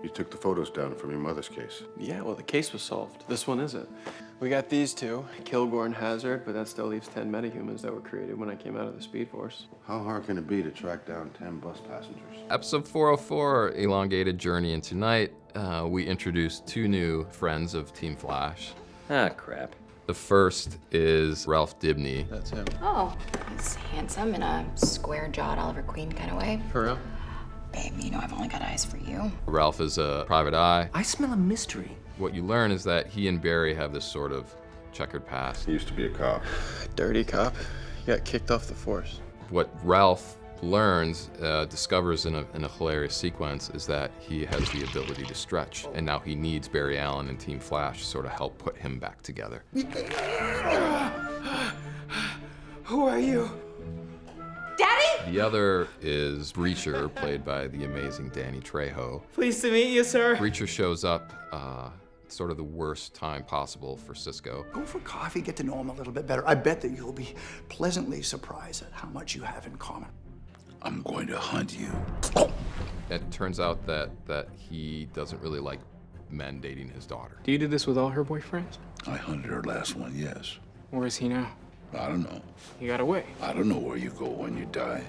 You took the photos down from your mother's case. Yeah, well, the case was solved. This one isn't. We got these two, Kilgore and Hazard, but that still leaves 10 metahumans that were created when I came out of the Speed Force. How hard can it be to track down 10 bus passengers? Episode 404, Elongated Journey, and tonight we introduce two new friends of Team Flash. Ah, crap. The first is Ralph Dibny. That's him. Oh, he's handsome in a square-jawed Oliver Queen kind of way. For real? Babe, you know I've only got eyes for you. Ralph is a private eye. I smell a mystery. What you learn is that he and Barry have this sort of checkered past. He used to be a cop. Dirty cop. He got kicked off the force. What Ralph learns, discovers in a hilarious sequence is that he has the ability to stretch, and now he needs Barry Allen and Team Flash to sort of help put him back together. Who are you? Daddy? The other is Breacher, played by the amazing Danny Trejo. Pleased to meet you, sir. Breacher shows up sort of the worst time possible for Cisco. Go for coffee, get to know him a little bit better. I bet that you'll be pleasantly surprised at how much you have in common. I'm going to hunt you. It turns out that he doesn't really like men dating his daughter. Do you do this with all her boyfriends? I hunted her last one, yes. Where is he now? I don't know. He got away. I don't know where you go when you die.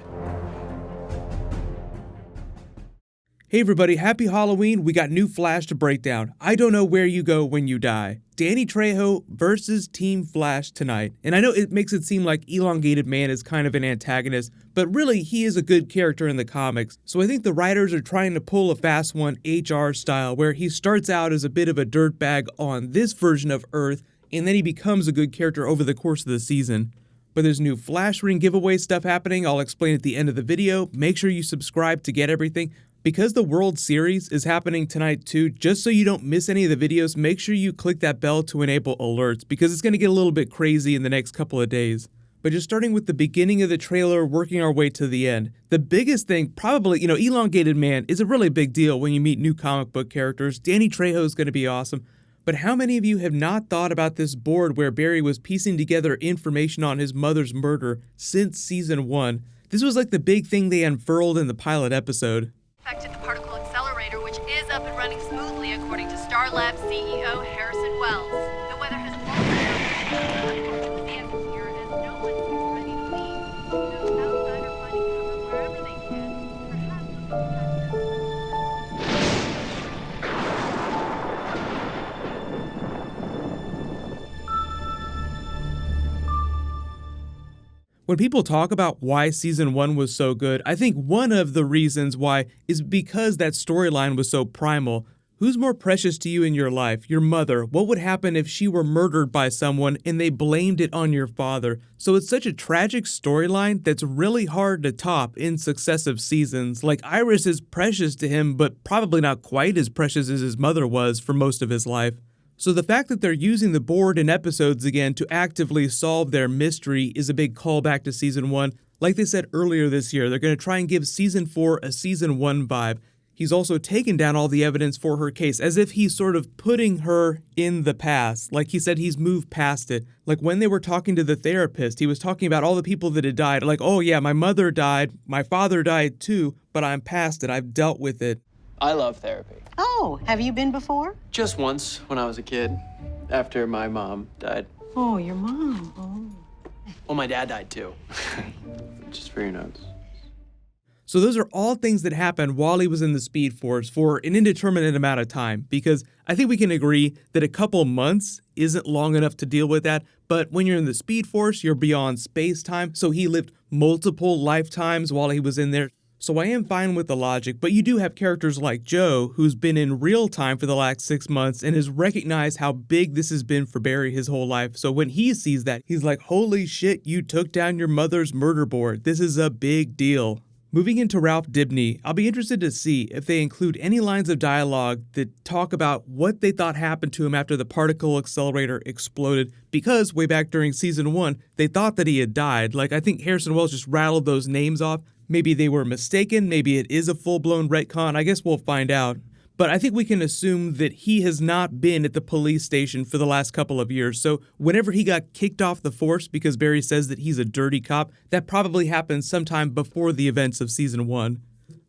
Hey everybody, happy Halloween. We got new Flash to break down. I don't know where you go when you die. Danny Trejo versus Team Flash tonight. And I know it makes it seem like Elongated Man is kind of an antagonist, but really he is a good character in the comics. So I think the writers are trying to pull a fast one HR style, where he starts out as a bit of a dirtbag on this version of Earth, and then he becomes a good character over the course of the season. But there's new Flash ring giveaway stuff happening. I'll explain at the end of the video. Make sure you subscribe to get everything. Because the World Series is happening tonight too, just so you don't miss any of the videos, make sure you click that bell to enable alerts, because it's going to get a little bit crazy in the next couple of days. But just starting with the beginning of the trailer, working our way to the end. The biggest thing, probably, Elongated Man is a really big deal when you meet new comic book characters. Danny Trejo is going to be awesome. But how many of you have not thought about this board where Barry was piecing together information on his mother's murder since season 1? This was like the big thing they unfurled in the pilot episode. Affected the particle accelerator, which is up and running smoothly, according to Star Labs CEO Harrison Wells. The weather has already here, as no one seems ready to leave. Those outside are finding cover wherever they can. Perhaps When people talk about why season 1 was so good, I think one of the reasons why is because that storyline was so primal. Who's more precious to you in your life? Your mother. What would happen if she were murdered by someone and they blamed it on your father? So it's such a tragic storyline that's really hard to top in successive seasons. Like, Iris is precious to him, but probably not quite as precious as his mother was for most of his life. So the fact that they're using the board in episodes again to actively solve their mystery is a big callback to season 1. Like they said earlier this year, they're going to try and give season 4 a season 1 vibe. He's also taken down all the evidence for her case, as if he's sort of putting her in the past. Like he said, he's moved past it. Like when they were talking to the therapist, he was talking about all the people that had died. Like, oh yeah, my mother died, my father died too, but I'm past it, I've dealt with it. I love therapy. Oh, have you been before? Just once when I was a kid, after my mom died. Oh, your mom. Oh. Well, my dad died too. Just for your notes. So those are all things that happened while he was in the Speed Force for an indeterminate amount of time, because I think we can agree that a couple months isn't long enough to deal with that, but when you're in the Speed Force, you're beyond space-time, so he lived multiple lifetimes while he was in there. So I am fine with the logic, but you do have characters like Joe, who's been in real time for the last 6 months and has recognized how big this has been for Barry his whole life. So when he sees that, he's like, holy shit, you took down your mother's murder board. This is a big deal. Moving into Ralph Dibny, I'll be interested to see if they include any lines of dialogue that talk about what they thought happened to him after the particle accelerator exploded, because way back during season 1, they thought that he had died. Like, I think Harrison Wells just rattled those names off. Maybe they were mistaken, maybe it is a full-blown retcon, I guess we'll find out. But I think we can assume that he has not been at the police station for the last couple of years, so whenever he got kicked off the force because Barry says that he's a dirty cop, that probably happened sometime before the events of season 1.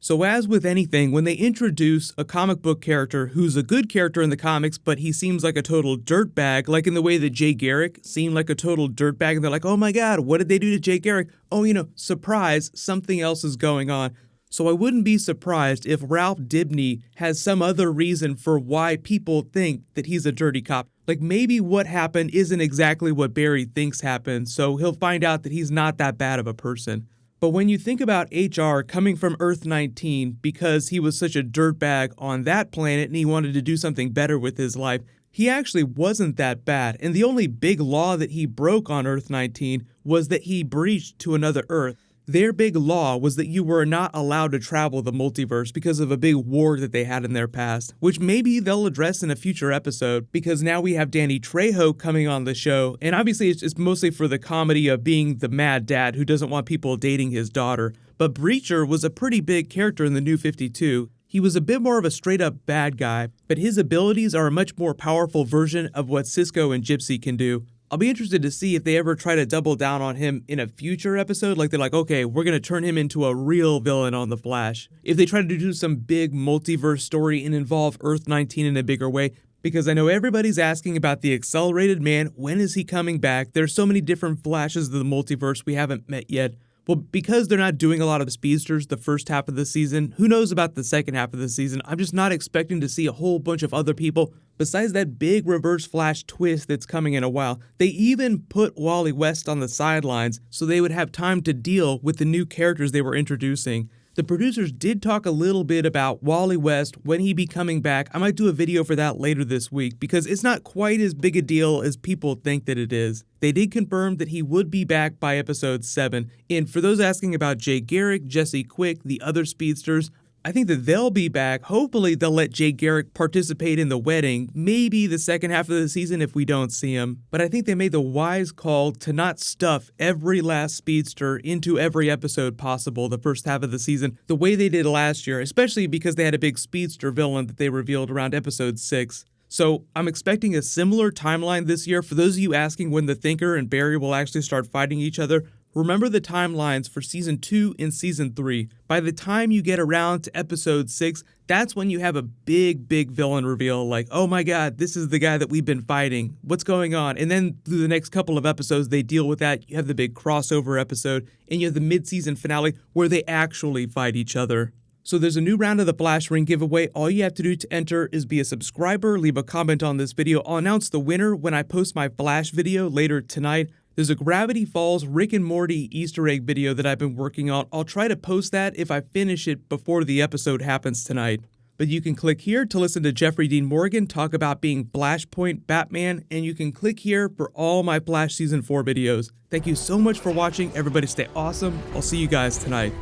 So as with anything, when they introduce a comic book character who's a good character in the comics, but he seems like a total dirtbag, like in the way that Jay Garrick seemed like a total dirtbag, and they're like, oh my god, what did they do to Jay Garrick? Oh, surprise, something else is going on. So I wouldn't be surprised if Ralph Dibny has some other reason for why people think that he's a dirty cop. Like maybe what happened isn't exactly what Barry thinks happened, so he'll find out that he's not that bad of a person. But when you think about HR coming from Earth-19 because he was such a dirtbag on that planet and he wanted to do something better with his life, he actually wasn't that bad. And the only big law that he broke on Earth-19 was that he breached to another Earth. Their big law was that you were not allowed to travel the multiverse because of a big war that they had in their past, which maybe they'll address in a future episode because now we have Danny Trejo coming on the show, and obviously it's mostly for the comedy of being the mad dad who doesn't want people dating his daughter. But Breacher was a pretty big character in the New 52. He was a bit more of a straight-up bad guy, but his abilities are a much more powerful version of what Cisco and Gypsy can do. I'll be interested to see if they ever try to double down on him in a future episode, like they're like, okay, we're going to turn him into a real villain on The Flash. If they try to do some big multiverse story and involve Earth-19 in a bigger way, because I know everybody's asking about the Accelerated Man, when is he coming back? There's so many different Flashes of the multiverse we haven't met yet. Well, because they're not doing a lot of speedsters the first half of the season, who knows about the second half of the season? I'm just not expecting to see a whole bunch of other people besides that big Reverse Flash twist that's coming in a while. They even put Wally West on the sidelines so they would have time to deal with the new characters they were introducing. The producers did talk a little bit about Wally West, when he'd be coming back. I might do a video for that later this week because it's not quite as big a deal as people think that it is. They did confirm that he would be back by episode 7. And for those asking about Jay Garrick, Jesse Quick, the other speedsters, I think that they'll be back. Hopefully they'll let Jay Garrick participate in the wedding, maybe the second half of the season if we don't see him. But I think they made the wise call to not stuff every last speedster into every episode possible the first half of the season, the way they did last year, especially because they had a big speedster villain that they revealed around episode 6. So I'm expecting a similar timeline this year. For those of you asking when the Thinker and Barry will actually start fighting each other, remember the timelines for Season 2 and Season 3. By the time you get around to Episode 6, that's when you have a big villain reveal, like, oh my god, this is the guy that we've been fighting. What's going on? And then through the next couple of episodes, they deal with that. You have the big crossover episode, and you have the mid-season finale where they actually fight each other. So there's a new round of the Flash Ring giveaway. All you have to do to enter is be a subscriber, leave a comment on this video. I'll announce the winner when I post my Flash video later tonight. There's a Gravity Falls Rick and Morty Easter egg video that I've been working on. I'll try to post that if I finish it before the episode happens tonight. But you can click here to listen to Jeffrey Dean Morgan talk about being Flashpoint Batman, and you can click here for all my Flash Season 4 videos. Thank you so much for watching. Everybody stay awesome. I'll see you guys tonight.